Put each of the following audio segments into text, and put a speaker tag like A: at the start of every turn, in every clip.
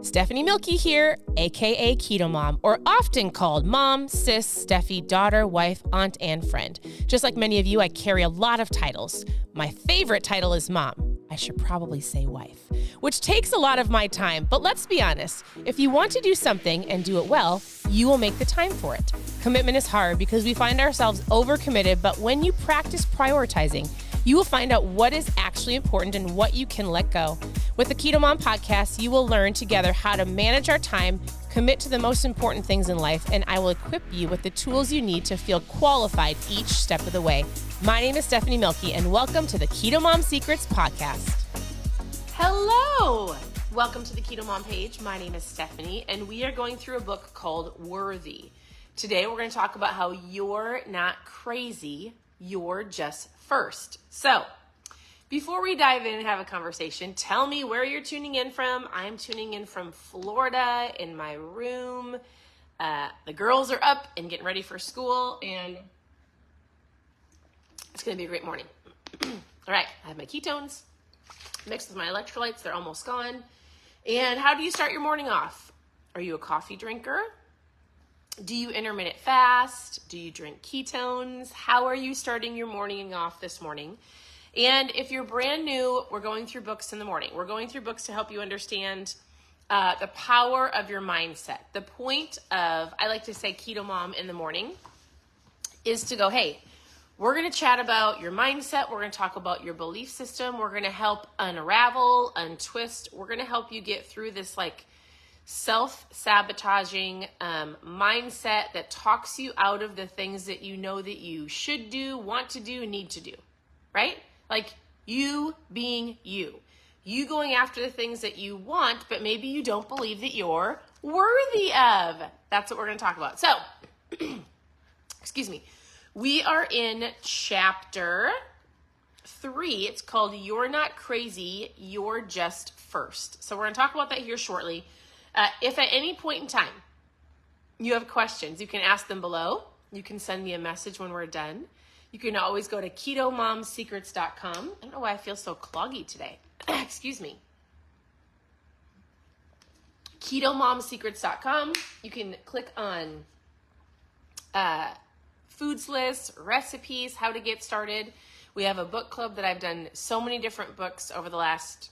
A: Stephanie Milky here, aka KetoMom, or often called mom, sis, Steffi, daughter, wife, aunt, and friend. Just like many of you, I carry a lot of titles. My favorite title is mom. I should probably say wife, which takes a lot of my time. But let's be honest, if you want to do something and do it well, you will make the time for it. Commitment is hard because we find ourselves overcommitted, but when you practice prioritizing, you will find out what is actually important and what you can let go. With the KetoMom Podcast, you will learn together how to manage our time, commit to the most important things in life, and I will equip you with the tools you need to feel qualified each step of the way. My name is Stephanie Milky, and welcome to the KetoMom Secrets Podcast. Hello! Welcome to the KetoMom page. My name is Stephanie, and we are going through a book called Worthy. Today, we're going to talk about how you're not crazy, you're just first. So, before we dive in and have a conversation, tell me where you're tuning in from. I'm tuning in from Florida in my room. The girls are up and getting ready for school, and it's going to be a great morning. All right, I have my ketones mixed with my electrolytes. They're almost gone. And how do you start your morning off? Are you a coffee drinker? Do you intermittent fast? Do you drink ketones? How are you starting your morning off this morning? And if you're brand new, we're going through books in the morning. We're going through books to help you understand the power of your mindset. The point of, I like to say KetoMom in the morning, is to go, hey, we're going to chat about your mindset. We're going to talk about your belief system. We're going to help unravel, untwist. We're going to help you get through this self-sabotaging mindset that talks you out of the things that you know that you should do, want to do, need to do, right? Like you being you. You going after the things that you want, but maybe you don't believe that you're worthy of. That's what we're going to talk about. So, excuse me. We are in chapter 3. It's called You're Not Crazy, You're Just First. So we're going to talk about that here shortly. If at any point in time you have questions, you can ask them below. You can send me a message when we're done. You can always go to KetoMomSecrets.com. I don't know why I feel so cloggy today. Excuse me. KetoMomSecrets.com. You can click on foods lists, recipes, how to get started. We have a book club that I've done so many different books over the last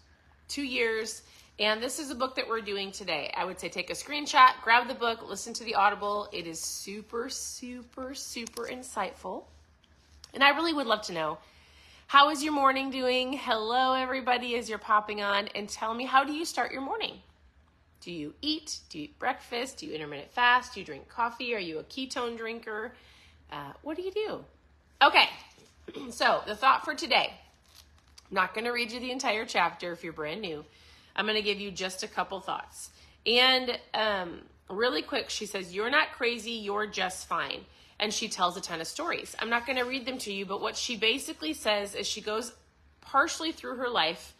A: 2 years. And this is a book that we're doing today. I would say take a screenshot, grab the book, listen to the Audible. It is super, super, super insightful. And I really would love to know, how is your morning doing? Hello, everybody, as you're popping on. And tell me, how do you start your morning? Do you eat? Do you eat breakfast? Do you intermittent fast? Do you drink coffee? Are you a ketone drinker? What do you do? Okay, so the thought for today. I'm not going to read you the entire chapter if you're brand new. I'm going to give you just a couple thoughts. And really quick, she says, you're not crazy, you're just fine. And she tells a ton of stories. I'm not going to read them to you, but what she basically says is she goes partially through her life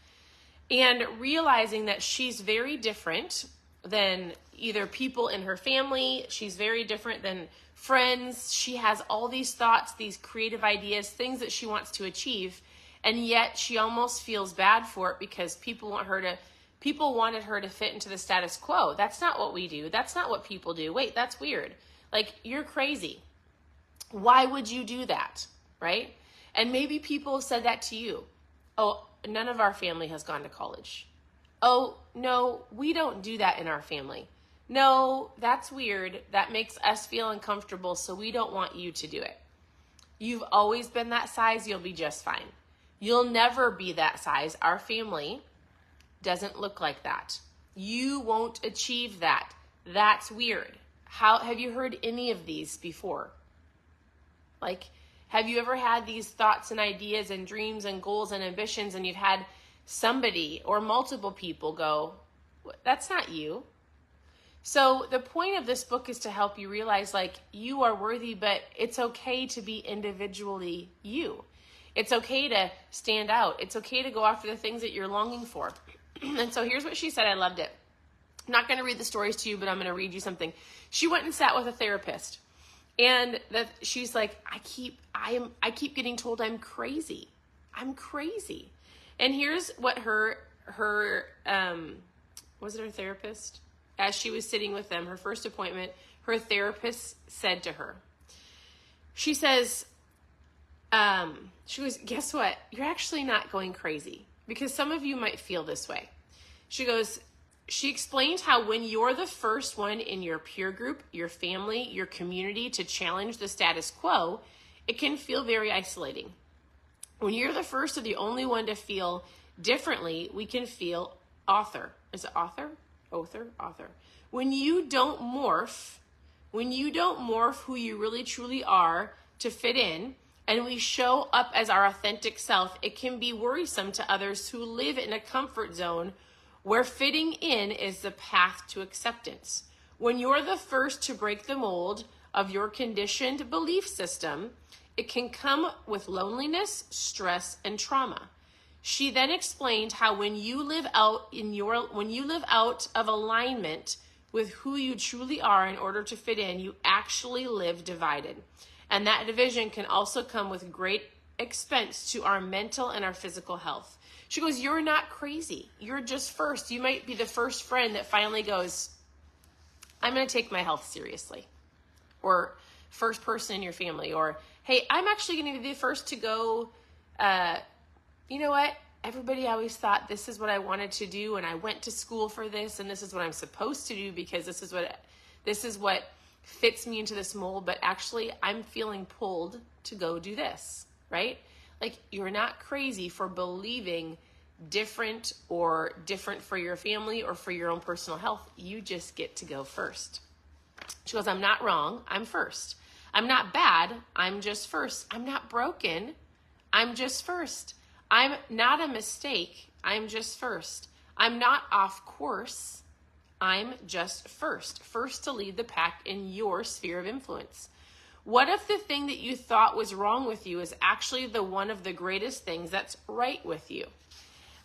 A: and realizing that she's very different than either people in her family. She's very different than friends. She has all these thoughts, these creative ideas, things that she wants to achieve. And yet she almost feels bad for it because people wanted her to fit into the status quo. That's not what we do. That's not what people do. Wait, that's weird. Like, you're crazy. Why would you do that, right? And maybe people have said that to you. Oh, none of our family has gone to college. Oh, no, we don't do that in our family. No, that's weird. That makes us feel uncomfortable, so we don't want you to do it. You've always been that size. You'll be just fine. You'll never be that size. Our family doesn't look like that. You won't achieve that. That's weird. How have you heard any of these before? Like, have you ever had these thoughts and ideas and dreams and goals and ambitions, and you've had somebody or multiple people go, that's not you. So the point of this book is to help you realize, like, you are worthy, but it's okay to be individually you. It's okay to stand out. It's okay to go after the things that you're longing for. And so here's what she said. I loved it. I'm not going to read the stories to you, but I'm going to read you something. She went and sat with a therapist. And she's like, I keep getting told I'm crazy. I'm crazy. And here's what her was it her therapist? As she was sitting with them, her first appointment, her therapist said to her, she says, she goes, guess what? You're actually not going crazy, because some of you might feel this way. She explained how when you're the first one in your peer group, your family, your community to challenge the status quo, it can feel very isolating. When you're the first or the only one to feel differently, we can feel author. Is it author? Author. When you don't morph who you really truly are to fit in, and we show up as our authentic self, it can be worrisome to others who live in a comfort zone where fitting in is the path to acceptance. When you're the first to break the mold of your conditioned belief system, it can come with loneliness, stress, and trauma. She then explained how when you live out of alignment with who you truly are in order to fit in, you actually live divided. And that division can also come with great expense to our mental and our physical health. She goes, you're not crazy. You're just first. You might be the first friend that finally goes, I'm going to take my health seriously. Or first person in your family. Or, hey, I'm actually going to be the first to go, you know what? Everybody always thought this is what I wanted to do, and I went to school for this, and this is what I'm supposed to do because this is what fits me into this mold, but actually I'm feeling pulled to go do this, right? Like, you're not crazy for believing different for your family or for your own personal health. You just get to go first. She goes, I'm not wrong. I'm first. I'm not bad. I'm just first. I'm not broken. I'm just first. I'm not a mistake. I'm just first. I'm not off course. I'm just first. First to lead the pack in your sphere of influence. What if the thing that you thought was wrong with you is actually one of the greatest things that's right with you?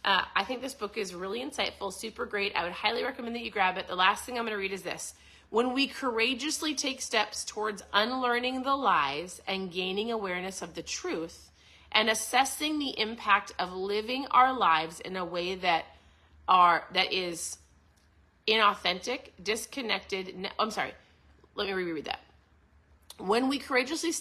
A: I think this book is really insightful, super great. I would highly recommend that you grab it. The last thing I'm going to read is this. When we courageously take steps towards unlearning the lies and gaining awareness of the truth and assessing the impact of living our lives in a way that is inauthentic, disconnected. Let me reread that. When we courageously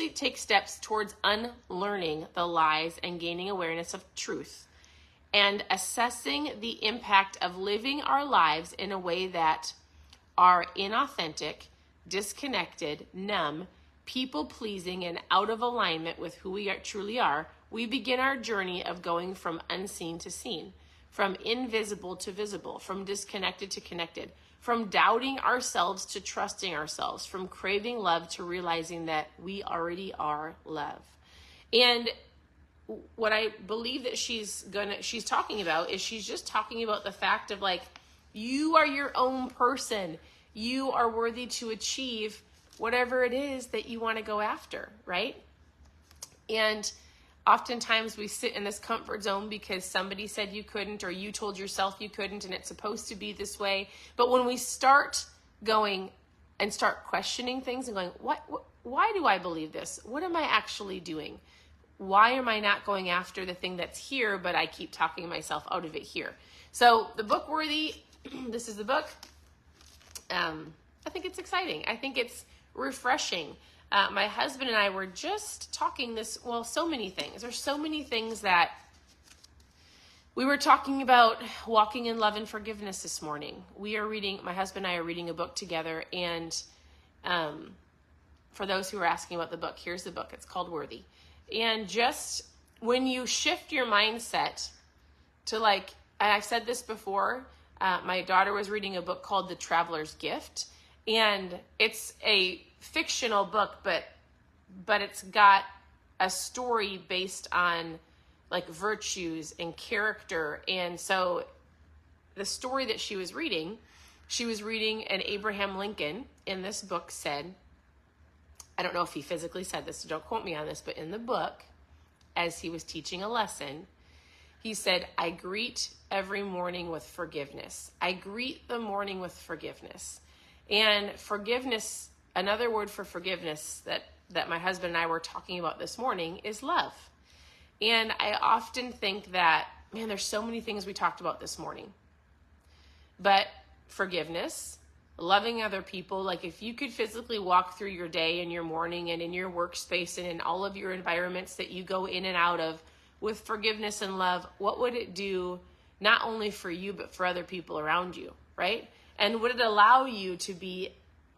A: take steps towards unlearning the lies and gaining awareness of truth and assessing the impact of living our lives in a way that are inauthentic, disconnected, numb, people-pleasing, and out of alignment with who we truly are, we begin our journey of going from unseen to seen, from invisible to visible, from disconnected to connected, from doubting ourselves to trusting ourselves, from craving love to realizing that we already are love. And what I believe that she's talking about is she's just talking about the fact of, like, you are your own person. You are worthy to achieve whatever it is that you want to go after, right? And oftentimes we sit in this comfort zone because somebody said you couldn't, or you told yourself you couldn't, and it's supposed to be this way. But when we start going and start questioning things and going, why do I believe this? What am I actually doing? Why am I not going after the thing that's here, but I keep talking myself out of it here? So the book Worthy, this is the book. I think it's exciting. I think it's refreshing. My husband and I were just talking so many things. There's so many things that we were talking about walking in love and forgiveness this morning. My husband and I are reading a book together, and for those who are asking about the book, here's the book. It's called Worthy. And just when you shift your mindset to, like, and I've said this before, my daughter was reading a book called The Traveler's Gift, and it's a fictional book, but it's got a story based on, like, virtues and character. And so the story that she was reading, and Abraham Lincoln in this book said, I don't know if he physically said this, so don't quote me on this, but in the book, as he was teaching a lesson, he said, I greet every morning with forgiveness. I greet the morning with forgiveness. And forgiveness, another word for forgiveness that my husband and I were talking about this morning is love. And I often think that man, there's so many things we talked about this morning. But forgiveness, loving other people, like if you could physically walk through your day and your morning and in your workspace and in all of your environments that you go in and out of with forgiveness and love, what would it do not only for you, but for other people around you, right? And would it allow you to be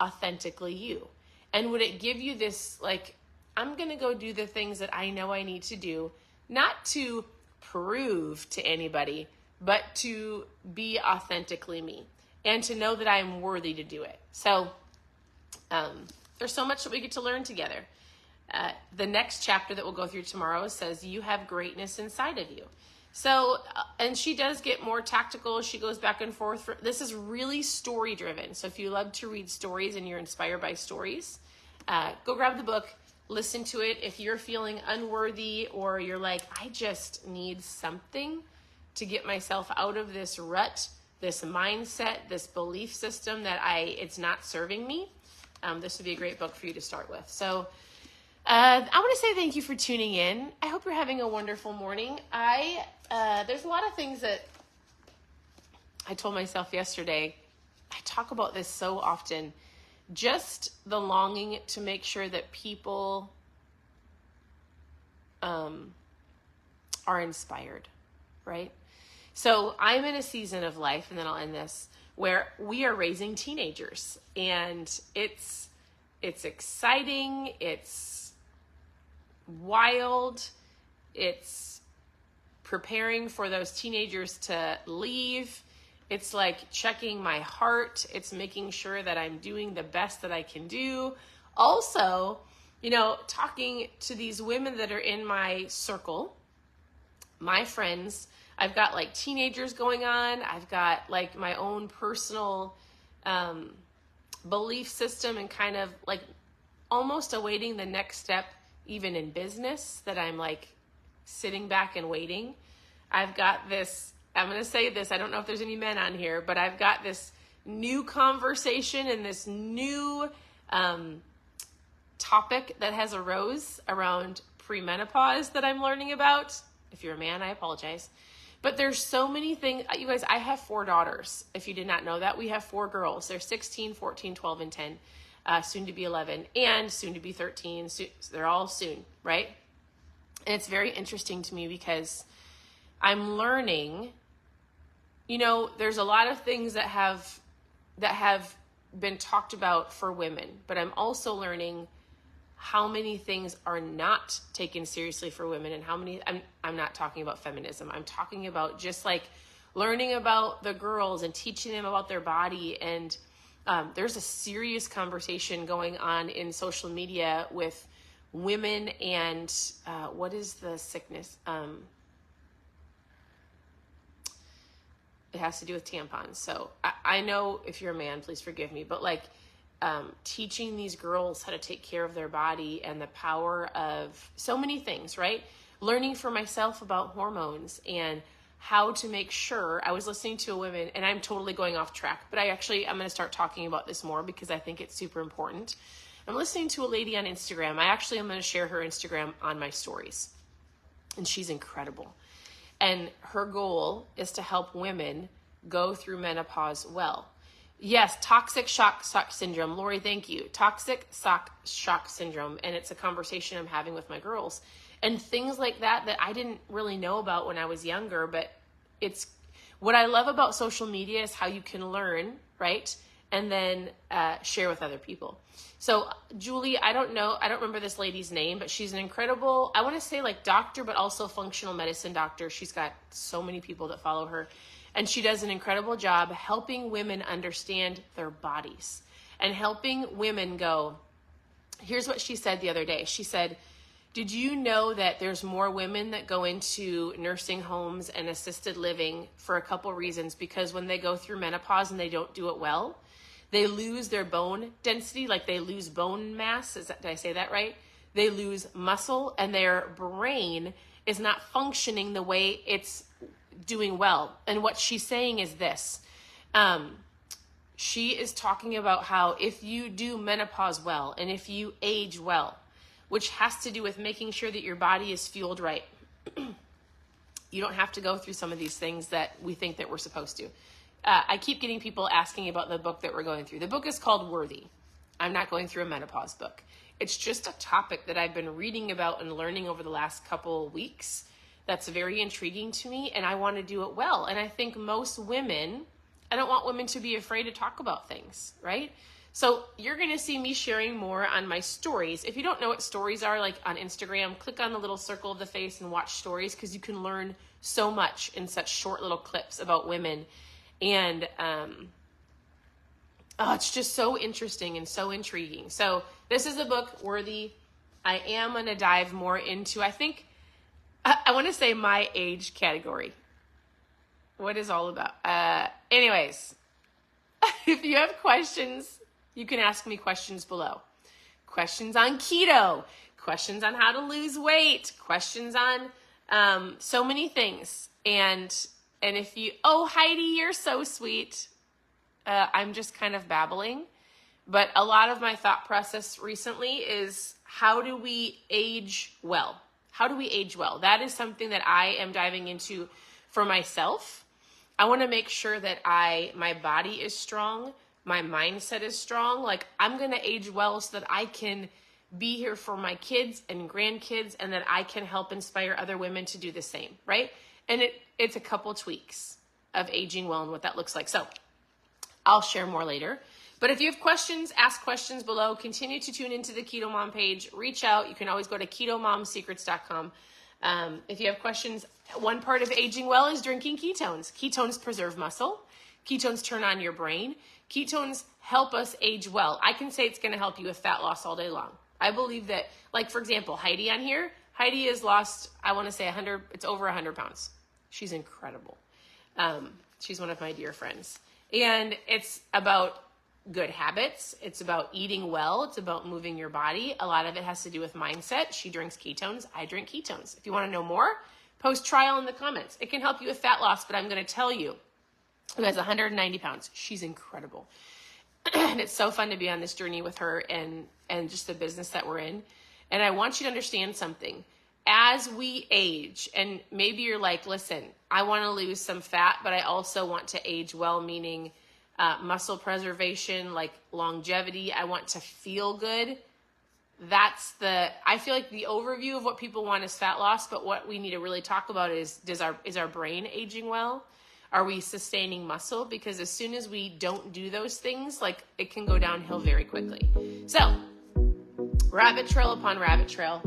A: authentically you? And would it give you this, like, I'm going to go do the things that I know I need to do, not to prove to anybody, but to be authentically me and to know that I'm worthy to do it. So there's so much that we get to learn together. The next chapter that we'll go through tomorrow says you have greatness inside of you. So, and she does get more tactical. She goes back and forth. This is really story driven. So if you love to read stories and you're inspired by stories, go grab the book, listen to it. If you're feeling unworthy or you're like, I just need something to get myself out of this rut, this mindset, this belief system that it's not serving me, this would be a great book for you to start with. So I want to say thank you for tuning in. I hope you're having a wonderful morning. There's a lot of things that I told myself yesterday. I talk about this so often. Just the longing to make sure that people are inspired, right? So I'm in a season of life, and then I'll end this, where we are raising teenagers, and it's exciting, it's wild, it's preparing for those teenagers to leave. It's like checking my heart. It's making sure that I'm doing the best that I can do. Also, talking to these women that are in my circle, my friends. I've got like teenagers going on. I've got like my own personal belief system and kind of like almost awaiting the next step, even in business, that I'm like sitting back and waiting. I've got this, I'm going to say this, I don't know if there's any men on here, but I've got this new conversation and this new topic that has arose around premenopause that I'm learning about. If you're a man, I apologize. But there's so many things. You guys, I have 4 daughters. If you did not know that, we have 4 girls. They're 16, 14, 12, and 10, soon to be 11, and soon to be 13. They're all soon, right? And it's very interesting to me because I'm learning, there's a lot of things that have been talked about for women, but I'm also learning how many things are not taken seriously for women, and how many, I'm not talking about feminism. I'm talking about just like learning about the girls and teaching them about their body. And there's a serious conversation going on in social media with women and what is the sickness? It has to do with tampons. So I know if you're a man, please forgive me, but like teaching these girls how to take care of their body and the power of so many things, right? Learning for myself about hormones and how to make sure. I was listening to a woman, and I'm totally going off track, but I'm going to start talking about this more because I think it's super important. I'm listening to a lady on Instagram. I'm going to share her Instagram on my stories, and she's incredible. And her goal is to help women go through menopause well. Yes, toxic shock syndrome. Lori, thank you. Toxic shock syndrome. And it's a conversation I'm having with my girls. And things like that I didn't really know about when I was younger. But it's what I love about social media is how you can learn, right? And then share with other people. So Julie, I don't remember this lady's name, but she's an incredible, I want to say like doctor, but also functional medicine doctor. She's got so many people that follow her. And she does an incredible job helping women understand their bodies and helping women go. Here's what she said the other day. She said, did you know that there's more women that go into nursing homes and assisted living for a couple reasons? Because when they go through menopause and they don't do it well, they lose their bone density, like they lose bone mass. Did I say that right? They lose muscle, and their brain is not functioning the way it's doing well. And what she's saying is this. She is talking about how if you do menopause well and if you age well, which has to do with making sure that your body is fueled right. You don't have to go through some of these things that we think that we're supposed to. I keep getting people asking about the book that we're going through. The book is called Worthy. I'm not going through a menopause book. It's just a topic that I've been reading about and learning over the last couple weeks that's very intriguing to me, and I want to do it well. And I think most women, I don't want women to be afraid to talk about things, right? So you're going to see me sharing more on my stories. If you don't know what stories are, like on Instagram, click on the little circle of the face and watch stories, because you can learn so much in such short little clips about women. And it's just so interesting and so intriguing. So this is a book, Worthy. I am going to dive more into, I think, I want to say my age category. What is all about? Anyways, if you have questions, you can ask me questions below. Questions on keto, questions on how to lose weight, questions on so many things. And if you, oh, Heidi, you're so sweet. I'm just kind of babbling. But a lot of my thought process recently is, how do we age well? How do we age well? That is something that I am diving into for myself. I want to make sure that my body is strong, my mindset is strong. Like, I'm going to age well so that I can be here for my kids and grandkids, and that I can help inspire other women to do the same, right? And it's a couple tweaks of aging well and what that looks like. So I'll share more later. But if you have questions, ask questions below. Continue to tune into the Keto Mom page. Reach out. You can always go to ketomomsecrets.com. If you have questions, one part of aging well is drinking ketones. Ketones preserve muscle. Ketones turn on your brain. Ketones help us age well. I can say it's going to help you with fat loss all day long. I believe that, like, for example, Heidi on here, Heidi has lost, I want to say 100, it's over 100 pounds. She's incredible. She's one of my dear friends. And it's about good habits. It's about eating well. It's about moving your body. A lot of it has to do with mindset. She drinks ketones. I drink ketones. If you want to know more, post trial in the comments. It can help you with fat loss, but I'm going to tell you, who has 190 pounds. She's incredible. And it's so fun to be on this journey with her and just the business that we're in. And I want you to understand something. As we age, and maybe you're like, listen, I want to lose some fat, but I also want to age well, meaning muscle preservation, like longevity. I want to feel good. I feel like the overview of what people want is fat loss, but what we need to really talk about is our brain aging well? Are we sustaining muscle? Because as soon as we don't do those things, like, it can go downhill very quickly. So, rabbit trail upon rabbit trail.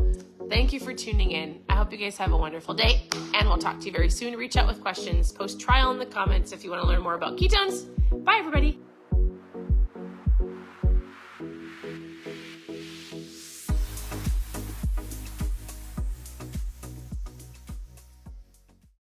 A: Thank you for tuning in. I hope you guys have a wonderful day, and we'll talk to you very soon. Reach out with questions. Post trial in the comments if you want to learn more about ketones. Bye, everybody.